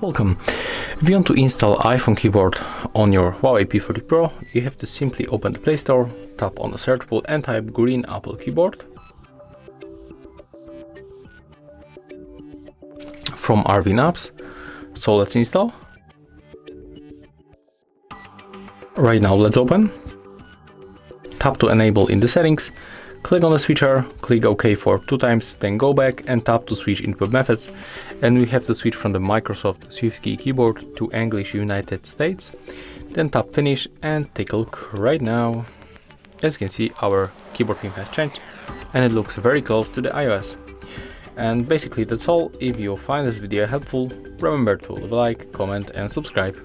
Welcome. If you want to install iPhone keyboard on your HUAWEI P30 Pro, you have to simply open the Play Store, tap on the search bar and type green Apple keyboard. From RV apps. So let's install. Right now let's open. Tap to enable in the settings. Click on the switcher, click OK for 2 times, then go back and tap to switch input methods. And we have to switch from the Microsoft SwiftKey keyboard to English United States. Then tap finish and take a look right now. As you can see, our keyboard theme has changed and it looks very close to the iOS. And basically that's all. If you find this video helpful, remember to leave a like, comment and subscribe.